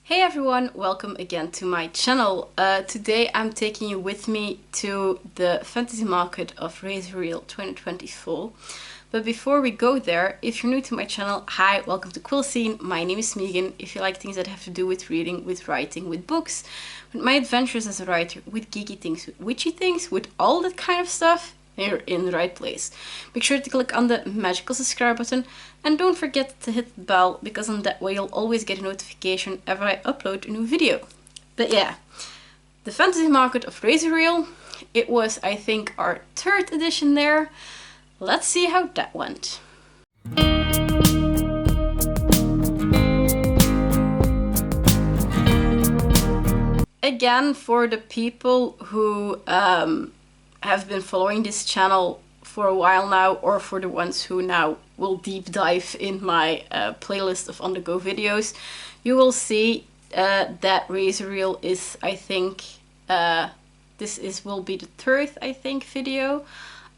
Hey everyone, welcome again to my channel. Today I'm taking you with me to the fantasy market of Razor Reel 2024. But before we go there, if you're new to my channel, hi, welcome to Quillscene. My name is Megan. If you like things that have to do with reading, with writing, with books, with my adventures as a writer, with geeky things, with witchy things, with all that kind of stuff, you're in the right place. Make sure to click on the magical subscribe button and don't forget to hit the bell, because on that way you'll always get a notification whenever I upload a new video. But yeah, the fantasy market of Razor Reel, it was I think our third edition there. Let's see how that went. Again, for the people who have been following this channel for a while now, or for the ones who now will deep dive in my playlist of on-the-go videos, you will see that Razor Reel is, I think, will be the third, I think, video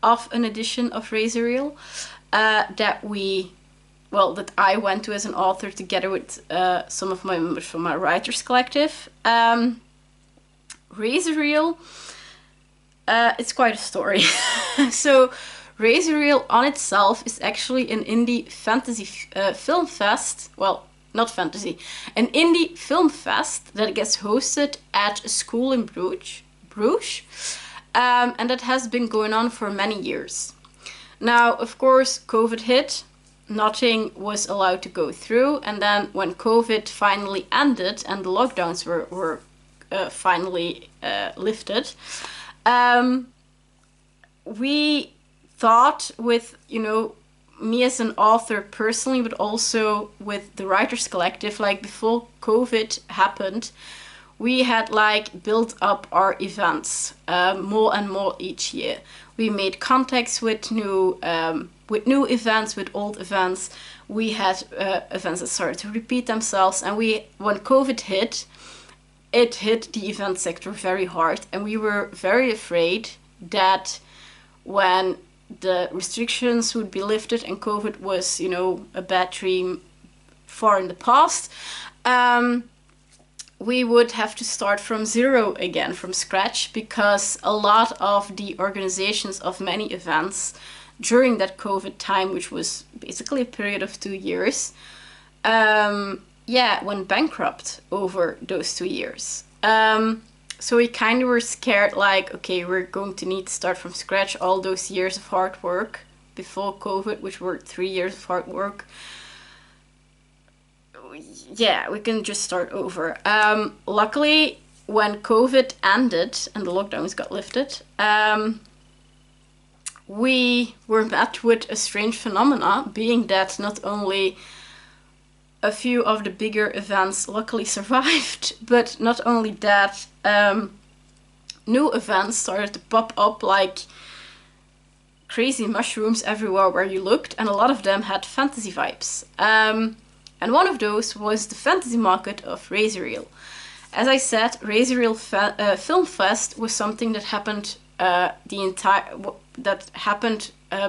of an edition of Razor Reel that I went to as an author together with some of my members from my Writers Collective. Razor Reel, it's quite a story. So Razor Reel on itself is actually an indie fantasy film fest. Well, not fantasy, an indie film fest that gets hosted at a school in Bruges, and that has been going on for many years. Now, of course, COVID hit, nothing was allowed to go through, and then when COVID finally ended and the lockdowns were finally lifted, we thought, with, me as an author personally, but also with the Writers Collective, like before COVID happened, we had built up our events more and more each year. We made contacts with new events, with old events. We had events that started to repeat themselves, and when COVID hit, it hit the event sector very hard, and we were very afraid that when the restrictions would be lifted and COVID was, a bad dream far in the past, we would have to start from zero again, from scratch, because a lot of the organizations of many events during that COVID time, which was basically a period of 2 years, went bankrupt over those 2 years. So we kind of were scared, okay, we're going to need to start from scratch all those years of hard work before COVID, which were 3 years of hard work. Yeah, we can just start over. Luckily, when COVID ended and the lockdowns got lifted, we were met with a strange phenomena, being that not only a few of the bigger events luckily survived, but not only that, new events started to pop up like crazy mushrooms everywhere where you looked, and a lot of them had fantasy vibes. And one of those was the fantasy market of Razor Reel. As I said, Razor Reel Film Fest was something that happened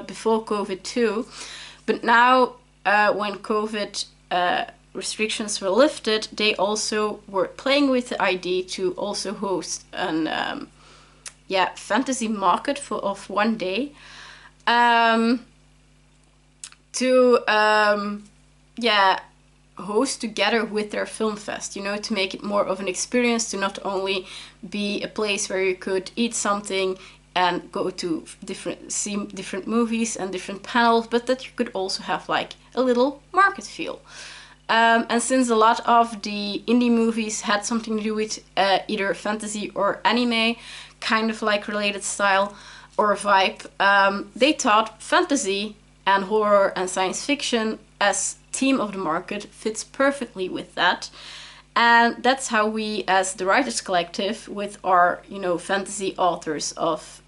before COVID too, but now when COVID restrictions were lifted, they also were playing with the idea to also host an fantasy market of one day, host together with their film fest, to make it more of an experience, to not only be a place where you could eat something and go to see different movies and different panels, but that you could also have a little market feel. And since a lot of the indie movies had something to do with either fantasy or anime, kind of related style or vibe, they thought fantasy and horror and science fiction as theme of the market fits perfectly with that. And that's how we, as the Writers Collective, with our, fantasy authors of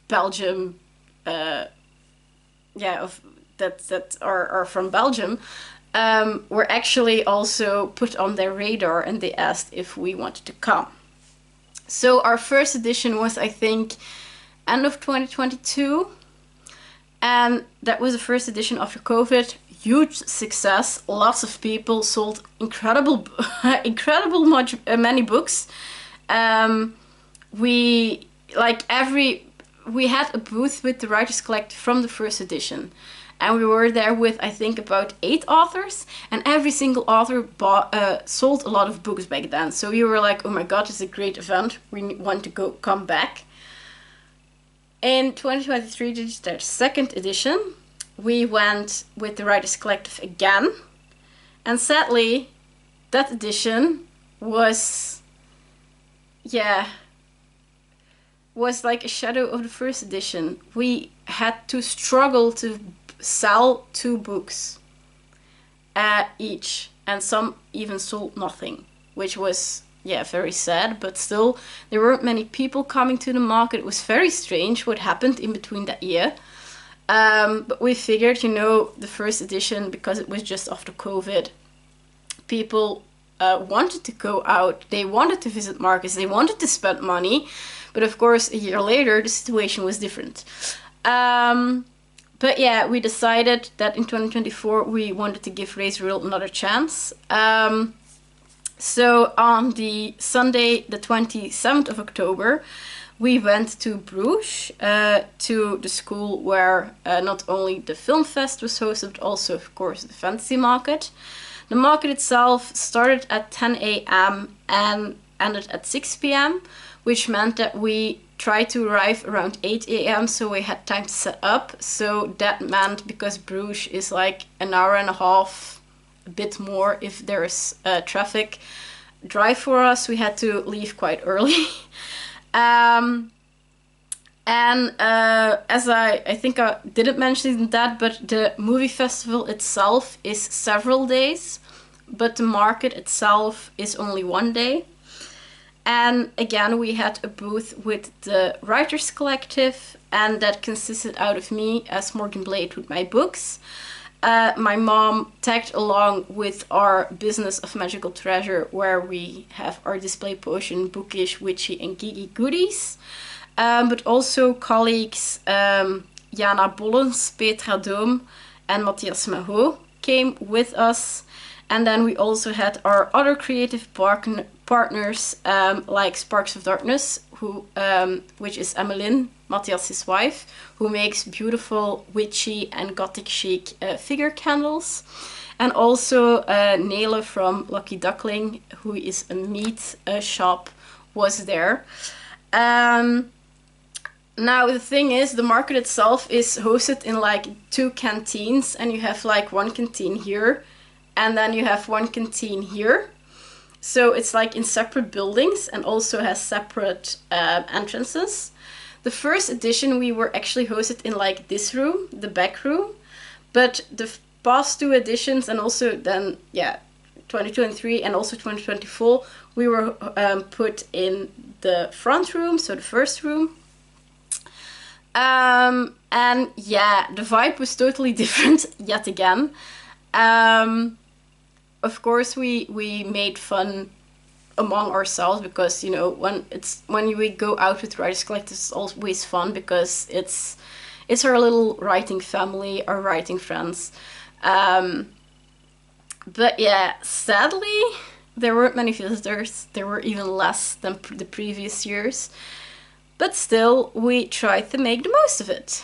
Belgium, that are from Belgium, were actually also put on their radar, and they asked if we wanted to come. So our first edition was, I think, end of 2022, and that was the first edition after COVID. huge success. Lots of people sold incredible many books. We had a booth with the Writers Collective from the first edition. And we were there with, I think, about 8 authors. And every single author sold a lot of books back then. So we were like, oh my god, it's a great event. We want to come back. In 2023, this is their second edition. We went with the Writers Collective again. And sadly, that edition was like a shadow of the first edition. We had to struggle to sell 2 books each, and some even sold nothing, which was very sad. But still, there weren't many people coming to the market. It was very strange what happened in between that year. But we figured, the first edition, because it was just after COVID, people wanted to go out, they wanted to visit markets, they wanted to spend money. But of course, a year later, the situation was different. But yeah, we decided that in 2024, we wanted to give Razor Reel another chance. So on the Sunday, the 27th of October, we went to Bruges, to the school where not only the film fest was hosted, but also, of course, the fantasy market. The market itself started at 10 a.m. and ended at 6 p.m., which meant that we tried to arrive around 8 a.m. so we had time to set up. So that meant, because Bruges is like an hour and a half, a bit more if there's traffic drive for us, we had to leave quite early. And as I think I didn't mention that, but the movie festival itself is several days, but the market itself is only 1 day. And again, we had a booth with the Writers Collective, and that consisted out of me as Morgan Blade with my books. My mom tagged along with our business of Magical Treasure, where we have our display potion, bookish, witchy, and geeky goodies. But also colleagues Jana Bollens, Petra Doom, and Mathias Maho came with us. And then we also had our other creative partners, like Sparks of Darkness, which is Emmeline, Matthias' wife, who makes beautiful witchy and gothic chic figure candles. And also Nele from Lucky Duckling, who is a meat shop, was there. Now the thing is, the market itself is hosted in like 2 canteens, and you have like 1 canteen here, and then you have 1 canteen here. So it's like in separate buildings and also has separate entrances. The first edition we were actually hosted in like this room, the back room. But the past 2 editions, and also then, 2023 and also 2024, we were put in the front room, so the first room. And yeah, the vibe was totally different yet again. Of course, we made fun among ourselves, because when we go out with Writers Collective, it's always fun, because it's our little writing family, our writing friends. But yeah, sadly, there weren't many visitors. There were even less than the previous years. But still, we tried to make the most of it.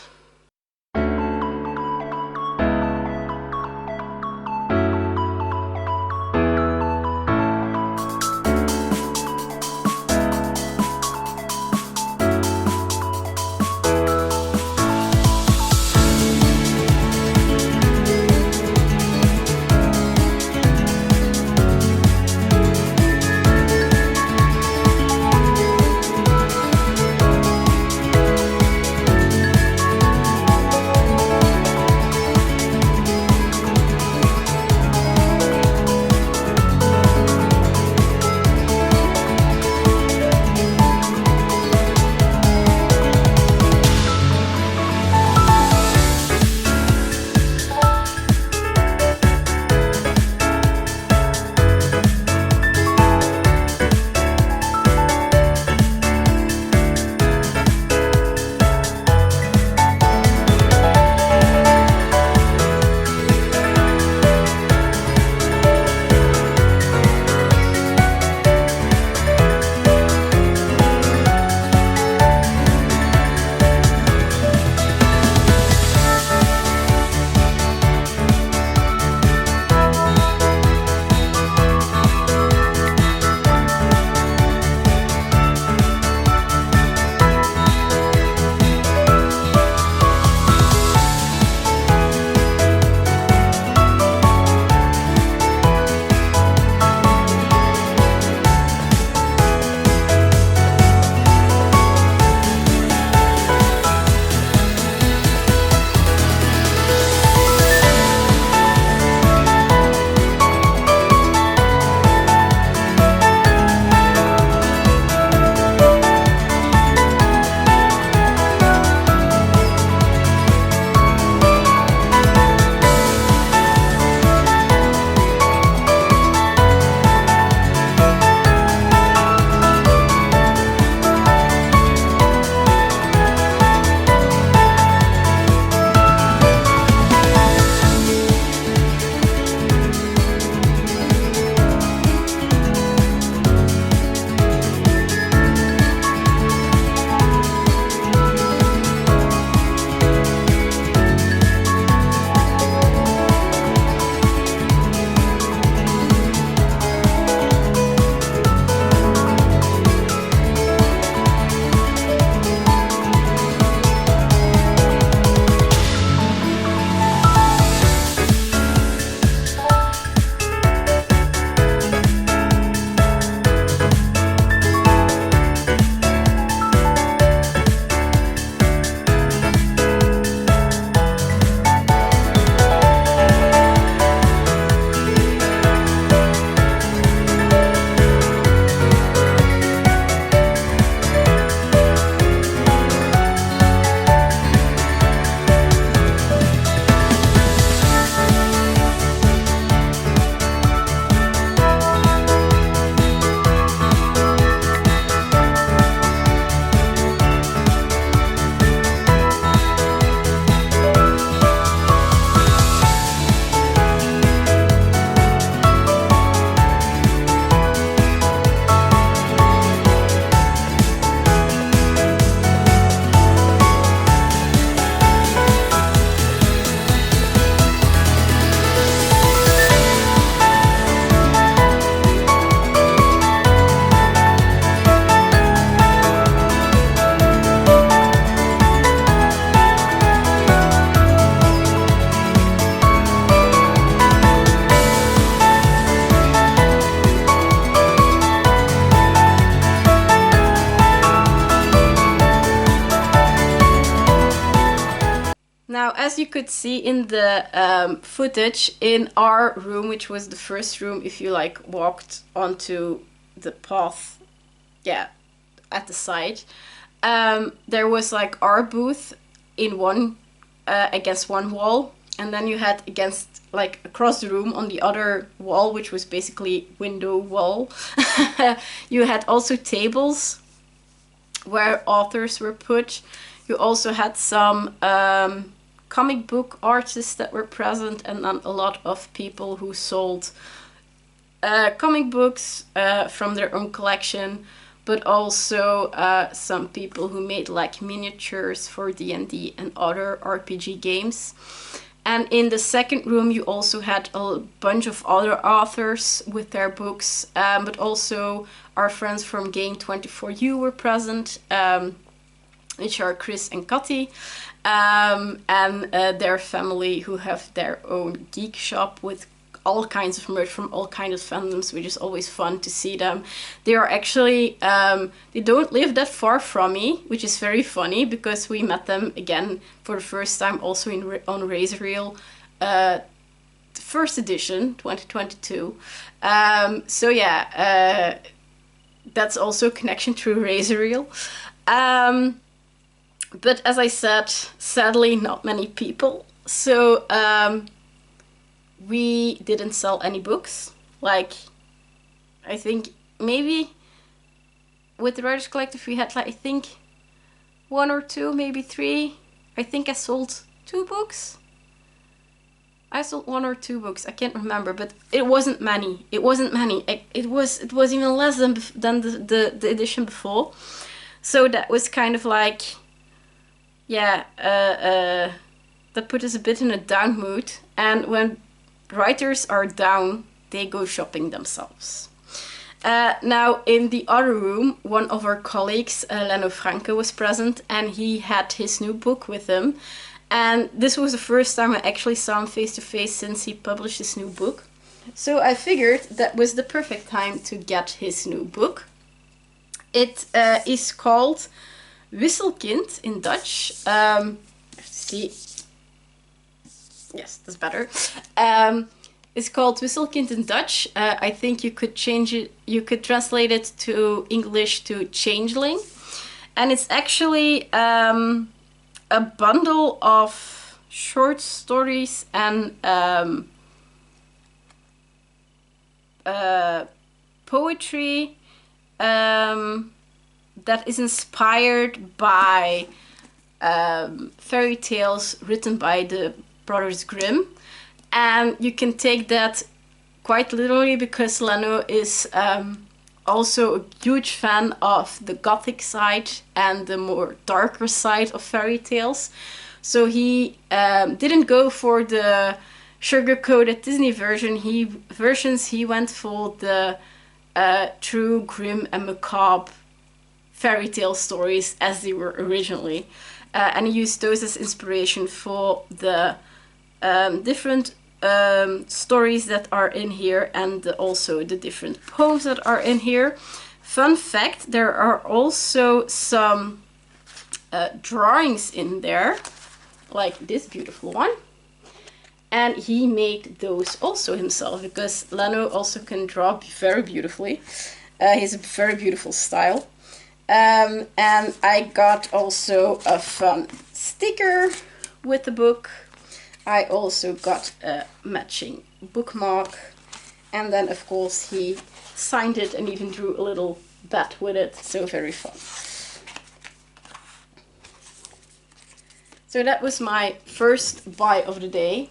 as you could see in the footage, in our room, which was the first room if you like walked onto the path, yeah, at the side, there was like our booth in one against one wall, and then you had against like across the room on the other wall, which was basically window wall, you had also tables where authors were put. You also had some comic book artists that were present, and then a lot of people who sold comic books from their own collection, but also some people who made like miniatures for D&D and other RPG games. And in the second room you also had a bunch of other authors with their books, but also our friends from Game24U were present, which are Chris and Katty, and their family, who have their own geek shop with all kinds of merch from all kinds of fandoms, which is always fun to see them. They are actually, they don't live that far from me, which is very funny because we met them again for the first time also on Razor Reel, the first edition, 2022. So yeah, that's also a connection through Razor Reel. But as I said, sadly not many people. So we didn't sell any books. Like, I think maybe with the Writers Collective we had like, I think 1 or 2, maybe 3. I think I sold 2 books. I sold 1 or 2 books, I can't remember, but it wasn't many. It wasn't many. It was even less than the edition before. So that was kind of like, yeah, that put us a bit in a down mood. And when writers are down, they go shopping themselves. Now in the other room, one of our colleagues, Leno Franke, was present, and he had his new book with him. And this was the first time I actually saw him face to face since he published his new book. So I figured that was the perfect time to get his new book. It is called Wisselkind in Dutch. See. Yes, that's better. It's called Wisselkind in Dutch. I think you could change it, you could translate it to English to changeling. And it's actually a bundle of short stories and poetry that is inspired by fairy tales written by the Brothers Grimm. And you can take that quite literally because Leno is also a huge fan of the gothic side and the more darker side of fairy tales. So he didn't go for the sugar-coated Disney versions. He went for the true grim and macabre fairy tale stories as they were originally. And he used those as inspiration for the different stories that are in here, and also the different poems that are in here. Fun fact, there are also some drawings in there, like this beautiful one. And he made those also himself, because Leno also can draw very beautifully. He has a very beautiful style. And I got also a fun sticker with the book. I also got a matching bookmark. And then, of course, he signed it and even drew a little bat with it. So very fun. So that was my first buy of the day.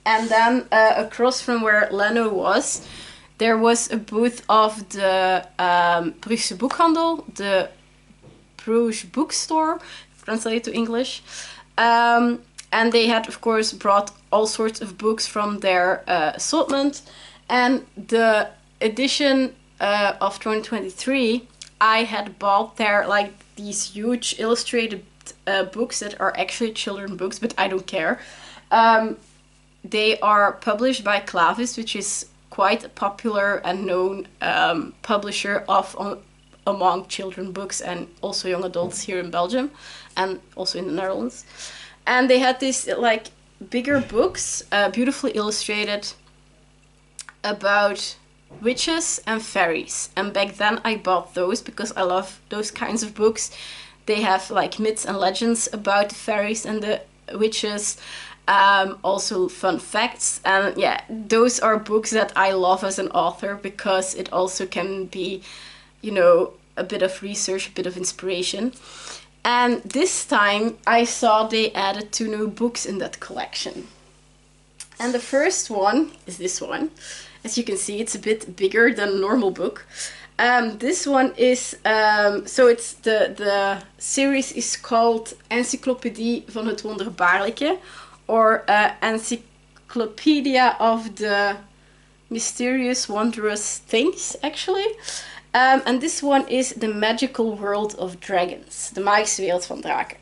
And then across from where Leno was, there was a booth of the Brugse Boekhandel, the Bruges bookstore, translated to English. And they had, of course, brought all sorts of books from their assortment. And the edition of 2023, I had bought there like these huge illustrated books that are actually children books, but I don't care. They are published by Clavis, which is quite a popular and known publisher of among children books and also young adults here in Belgium and also in the Netherlands. And they had this like bigger books, beautifully illustrated, about witches and fairies. And back then I bought those because I love those kinds of books. They have like myths and legends about the fairies and the witches, also fun facts. And yeah, those are books that I love as an author because it also can be, you know, a bit of research, a bit of inspiration. And this time I saw they added 2 new books in that collection. And the first one is this one. As you can see, it's a bit bigger than a normal book. This one is, so it's the series is called Encyclopédie van het Wonderbaarlijke, or Encyclopedia of the Mysterious Wondrous Things, actually. And this one is The Magical World of Dragons, de magische wereld van draken.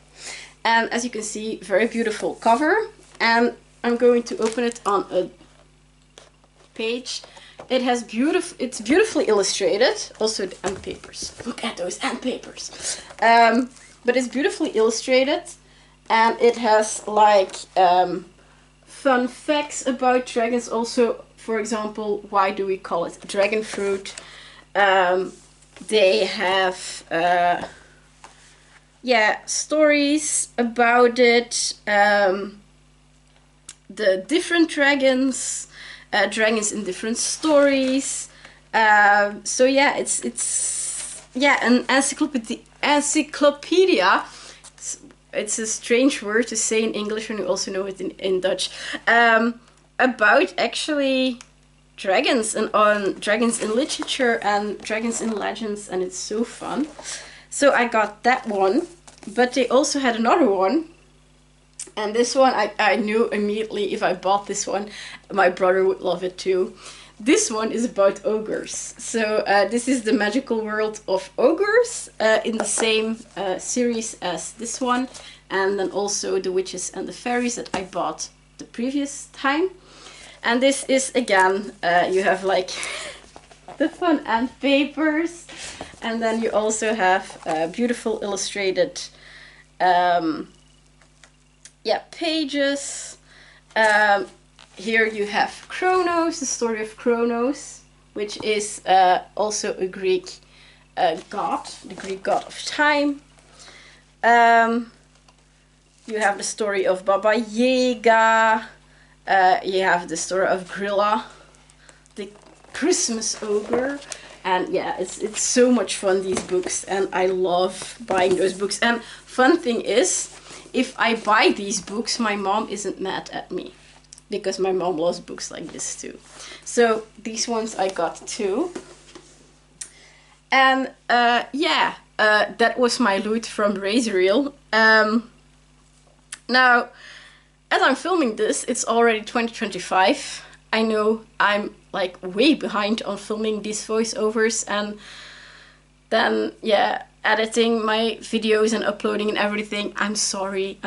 And as you can see, very beautiful cover. And I'm going to open it on a page. It has it's beautifully illustrated. Also the end papers. Look at those end papers. But it's beautifully illustrated, and it has like fun facts about dragons. Also, for example, why do we call it dragon fruit? They have yeah, stories about it. The different dragons. Dragons in different stories. So yeah, it's yeah, an encyclopedia. It's a strange word to say in English, and you also know it in Dutch. About actually dragons and on dragons in literature and dragons in legends, and it's so fun. So I got that one, but they also had another one. And this one, I knew immediately if I bought this one, my brother would love it too. This one is about ogres. So this is the magical world of ogres in the same series as this one. And then also the witches and the fairies that I bought the previous time. And this is, again, you have like the fun end papers. And then you also have beautiful illustrated yeah, pages. Here you have Kronos, the story of Kronos, which is also a Greek god, the Greek god of time. You have the story of Baba Yaga. You have the story of Grilla, the Christmas ogre. And yeah, it's so much fun, these books, and I love buying those books. And fun thing is, if I buy these books, my mom isn't mad at me, because my mom loves books like this too. So these ones I got too. And yeah, that was my loot from Razorreel. Now, as I'm filming this, it's already 2025. I know I'm like way behind on filming these voiceovers, and then yeah, editing my videos and uploading and everything. I'm sorry,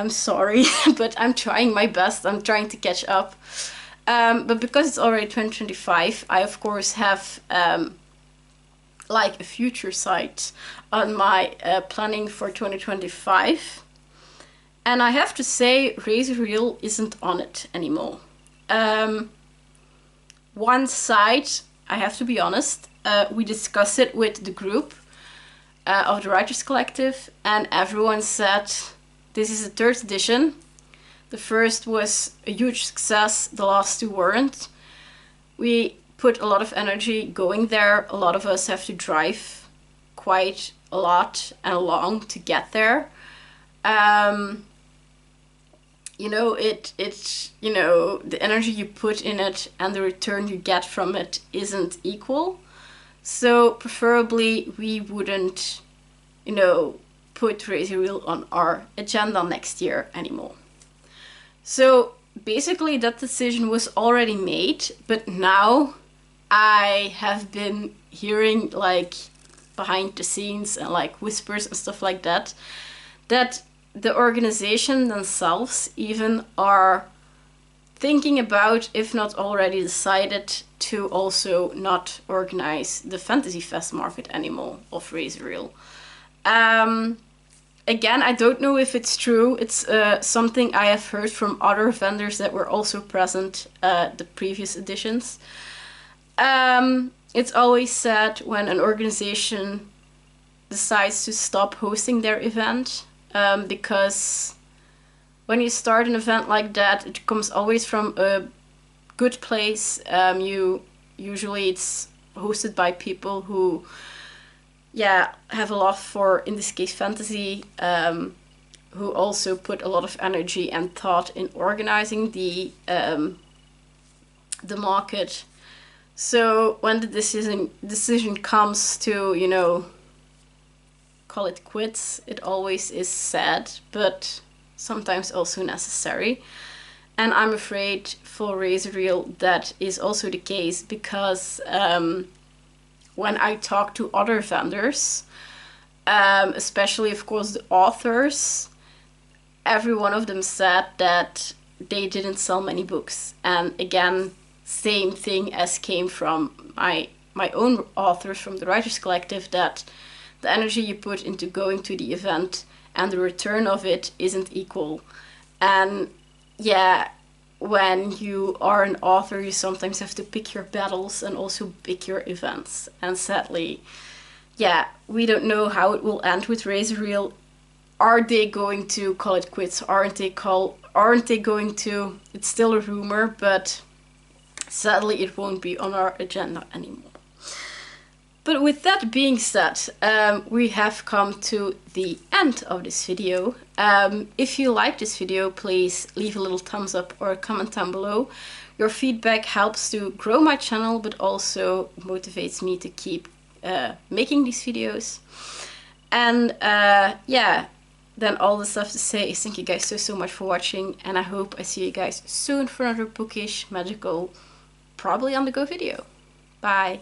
but I'm trying my best. I'm trying to catch up. But because it's already 2025, I of course have like a future sight on my planning for 2025. And I have to say, Razorreel isn't on it anymore. One side, I have to be honest, we discussed it with the group of the Writers Collective, and everyone said this is the 3rd edition. The first was a huge success, the last 2 weren't. We put a lot of energy going there. A lot of us have to drive quite a lot and long to get there. You know, you know, the energy you put in it and the return you get from it isn't equal. So preferably we wouldn't, you know, put Razorreel on our agenda next year anymore. So basically that decision was already made, but now I have been hearing like behind the scenes and like whispers and stuff like that, that the organization themselves even are thinking about, if not already decided, to also not organize the Fantasy Fest market anymore of Razorreel. again, I don't know if it's true. It's something I have heard from other vendors that were also present the previous editions. It's always sad when an organization decides to stop hosting their event, because when you start an event like that, it comes always from a good place. Usually it's hosted by people who have a love for, in this case, fantasy, who also put a lot of energy and thought in organizing the market. So when the decision comes to, you know, call it quits, it always is sad, but sometimes also necessary. And I'm afraid for Razor Reel that is also the case, because when I talk to other vendors, especially of course the authors, every one of them said that they didn't sell many books. And again, same thing as came from my own authors from the Writers Collective, that the energy you put into going to the event and the return of it isn't equal. And yeah, when you are an author, you sometimes have to pick your battles and also pick your events. And sadly, yeah, we don't know how it will end with Razor Reel. Are they going to call it quits? Aren't they going to? It's still a rumor, but sadly it won't be on our agenda anymore. But with that being said, we have come to the end of this video. If you like this video, please leave a little thumbs up or a comment down below. Your feedback helps to grow my channel, but also motivates me to keep making these videos. And yeah, then all the stuff to say is thank you guys so much for watching, and I hope I see you guys soon for another bookish, magical, probably on the go video. Bye!